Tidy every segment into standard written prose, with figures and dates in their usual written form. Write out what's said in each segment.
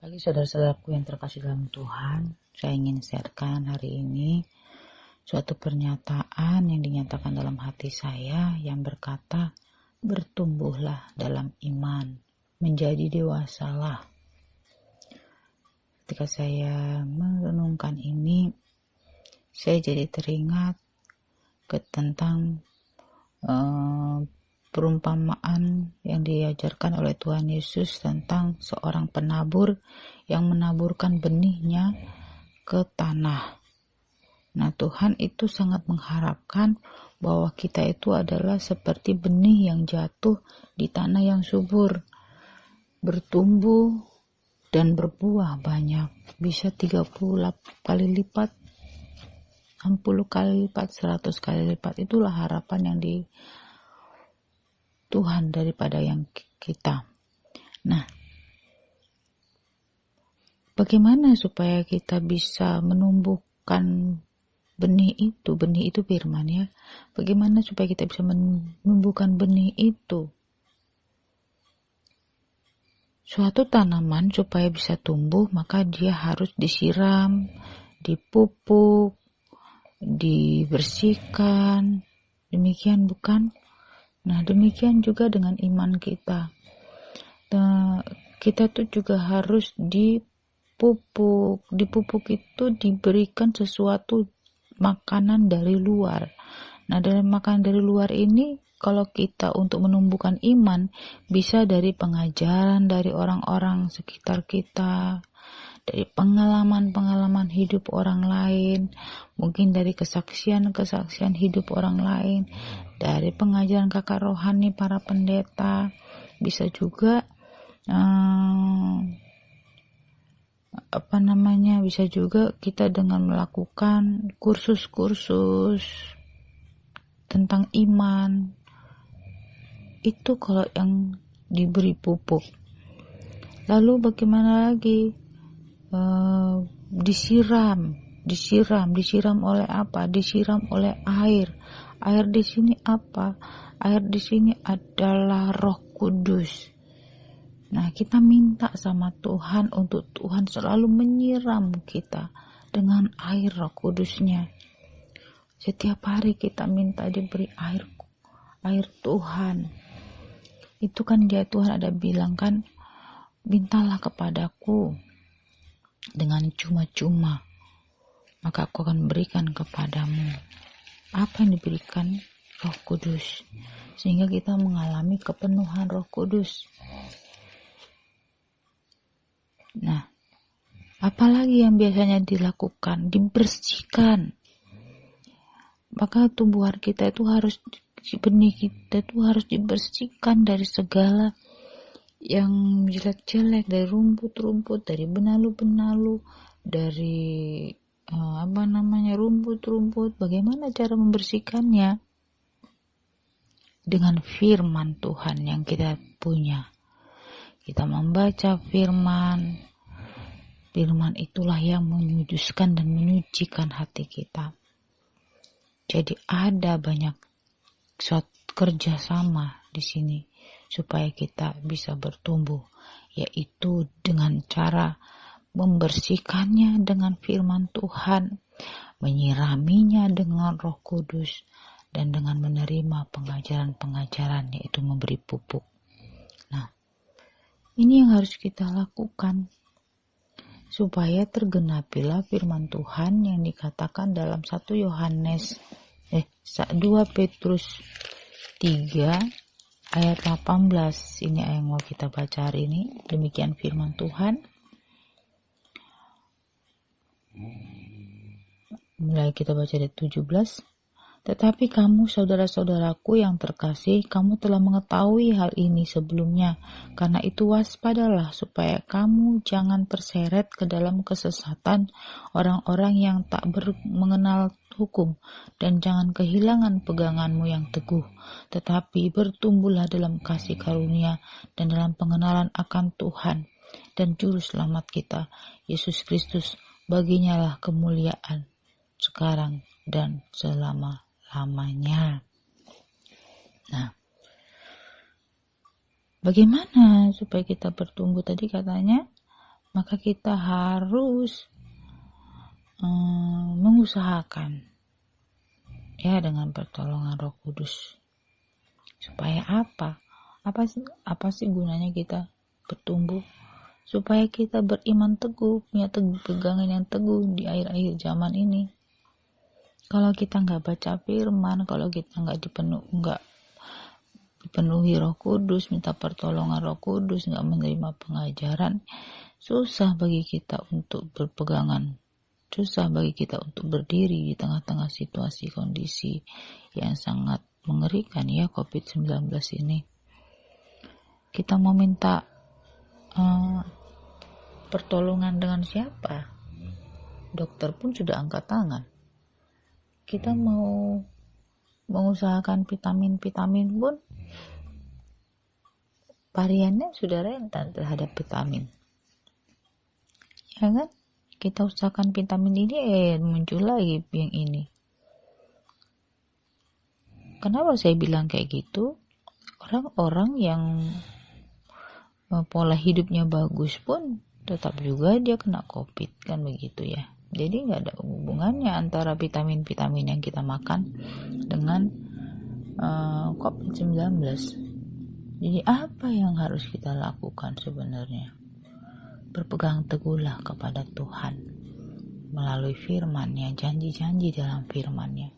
Bagi saudara-saudaraku yang terkasih dalam Tuhan, saya ingin sharekan hari ini suatu pernyataan yang dinyatakan dalam hati saya yang berkata, bertumbuhlah dalam iman, menjadi dewasalah. Ketika saya merenungkan ini, saya jadi teringat tentang perumpamaan yang diajarkan oleh Tuhan Yesus tentang seorang penabur yang menaburkan benihnya ke tanah. Nah, Tuhan itu sangat mengharapkan bahwa kita itu adalah seperti benih yang jatuh di tanah yang subur, bertumbuh dan berbuah banyak, bisa 30 kali lipat, 60 kali lipat, 100 kali lipat. Itulah harapan yang di Tuhan daripada yang kita. Nah, bagaimana supaya kita bisa menumbuhkan benih itu firman ya. Bagaimana supaya kita bisa menumbuhkan benih itu? Suatu tanaman supaya bisa tumbuh, maka dia harus disiram, dipupuk, dibersihkan. Demikian bukan? Nah, demikian juga dengan iman kita. Kita tuh juga harus dipupuk. Dipupuk itu diberikan sesuatu makanan dari luar. Nah, dari makanan dari luar ini, kalau kita untuk menumbuhkan iman, bisa dari pengajaran dari orang-orang sekitar kita, dari pengalaman-pengalaman hidup orang lain, mungkin dari kesaksian-kesaksian hidup orang lain, dari pengajaran kakak rohani para pendeta, bisa juga bisa juga kita dengan melakukan kursus-kursus tentang iman. Itu kalau yang diberi pupuk. Lalu bagaimana lagi? Disiram oleh apa? Disiram oleh air. Air di sini apa? Air di sini adalah Roh Kudus. Nah, kita minta sama Tuhan untuk Tuhan selalu menyiram kita dengan air Roh Kudusnya. Setiap hari kita minta diberi air Tuhan. Itu kan dia Tuhan ada bilang kan, mintalah kepadaku dengan cuma-cuma, maka aku akan berikan kepadamu. Apa yang diberikan? Roh Kudus. Sehingga kita mengalami kepenuhan Roh Kudus. Nah, apalagi yang biasanya dilakukan? Dibersihkan. Maka tumbuhan kita itu harus, benih kita itu harus dibersihkan dari segala yang jelek-jelek, dari rumput-rumput, dari benalu-benalu, dari rumput-rumput. Bagaimana cara membersihkannya? Dengan firman Tuhan yang kita punya. Kita membaca firman. Firman itulah yang menyuduskan dan menyucikan hati kita. Jadi ada banyak suatu kerjasama di sini supaya kita bisa bertumbuh, yaitu dengan cara membersihkannya dengan firman Tuhan, menyiraminya dengan Roh Kudus, dan dengan menerima pengajaran-pengajaran, yaitu memberi pupuk. Nah, ini yang harus kita lakukan supaya tergenapilah firman Tuhan yang dikatakan dalam 2 Petrus 3 ayat 18. Ini yang mau kita baca hari ini. Demikian firman Tuhan. Mulai kita baca dari 17. Tetapi kamu saudara-saudaraku yang terkasih, kamu telah mengetahui hal ini sebelumnya. Karena itu waspadalah supaya kamu jangan terseret ke dalam kesesatan orang-orang yang tak mengenal hukum, dan jangan kehilangan peganganmu yang teguh. Tetapi bertumbuhlah dalam kasih karunia dan dalam pengenalan akan Tuhan dan Juru Selamat kita, Yesus Kristus. Baginya lah kemuliaan sekarang dan selama-lamanya. Nah, bagaimana supaya kita bertumbuh? Tadi katanya maka kita harus mengusahakan ya dengan pertolongan Roh Kudus. Supaya apa? Apa sih gunanya kita bertumbuh? Supaya kita beriman teguh, punya pegangan yang teguh di akhir-akhir zaman ini. Kalau kita nggak baca firman, kalau kita nggak dipenuhi Roh Kudus, minta pertolongan Roh Kudus, nggak menerima pengajaran, susah bagi kita untuk berpegangan. Susah bagi kita untuk berdiri di tengah-tengah situasi kondisi yang sangat mengerikan ya COVID-19 ini. Kita mau minta pertolongan dengan siapa? Dokter pun sudah angkat tangan. Kita mau mengusahakan vitamin pun variannya sudah rentan terhadap vitamin. Ya kan? Kita usahakan vitamin ini, muncul lagi yang ini. Kenapa saya bilang kayak gitu? Orang-orang yang pola hidupnya bagus pun tetap juga dia kena COVID, kan begitu ya. Jadi nggak ada hubungannya antara vitamin-vitamin yang kita makan dengan COVID-19. Jadi apa yang harus kita lakukan sebenarnya? Berpegang teguhlah kepada Tuhan melalui firman-Nya, janji-janji dalam firman-Nya.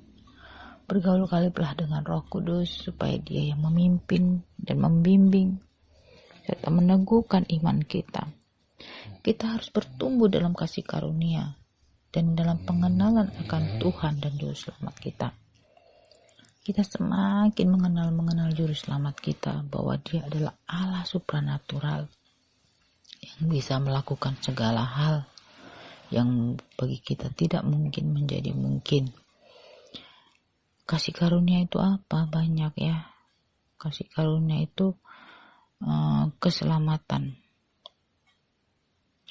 Bergaul kalilah dengan Roh Kudus supaya Dia yang memimpin dan membimbing serta meneguhkan iman kita. Kita harus bertumbuh dalam kasih karunia dan dalam pengenalan akan Tuhan dan Juru Selamat kita. Kita semakin mengenal Juru Selamat kita, bahwa Dia adalah Allah supranatural yang bisa melakukan segala hal yang bagi kita tidak mungkin menjadi mungkin. Kasih karunia itu apa? Banyak ya. Kasih karunia itu keselamatan.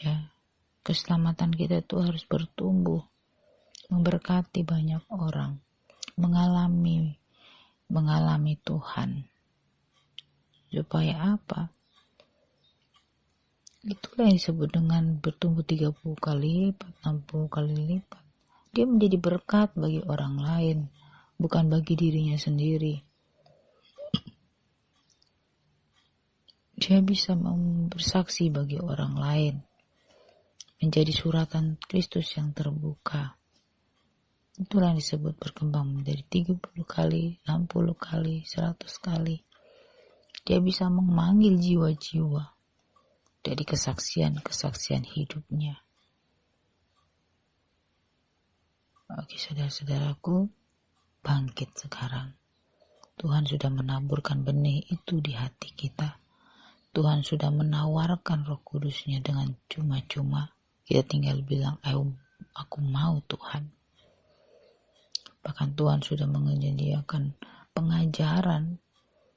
Ya, keselamatan kita itu harus bertumbuh, memberkati banyak orang, mengalami Tuhan. Supaya apa? Itulah yang disebut dengan bertumbuh 30 kali lipat, 60 kali lipat. Dia menjadi berkat bagi orang lain, bukan bagi dirinya sendiri. Dia bisa bersaksi bagi orang lain, menjadi suratan Kristus yang terbuka. Itulah yang disebut berkembang menjadi 30 kali, 60 kali, 100 kali. Dia bisa memanggil jiwa-jiwa dari kesaksian hidupnya. Oke, saudara-saudaraku, bangkit sekarang. Tuhan sudah menaburkan benih itu di hati kita. Tuhan sudah menawarkan Roh Kudus-Nya dengan cuma-cuma. Kita tinggal bilang, aku mau Tuhan. Bahkan Tuhan sudah menyediakan pengajaran.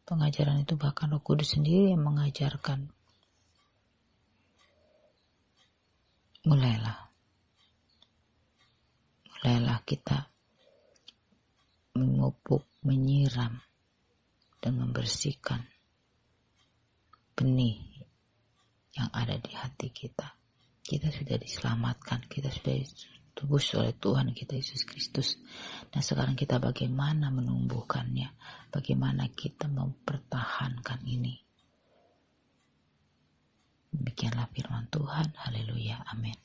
Pengajaran itu bahkan Roh Kudus sendiri yang mengajarkan. Mulailah kita memupuk, menyiram, dan membersihkan benih yang ada di hati kita. Kita sudah diselamatkan, kita sudah ditebus oleh Tuhan kita Yesus Kristus. Dan sekarang kita bagaimana menumbuhkannya, bagaimana kita mempertahankan ini. Demikianlah firman Tuhan. Haleluya. Amin.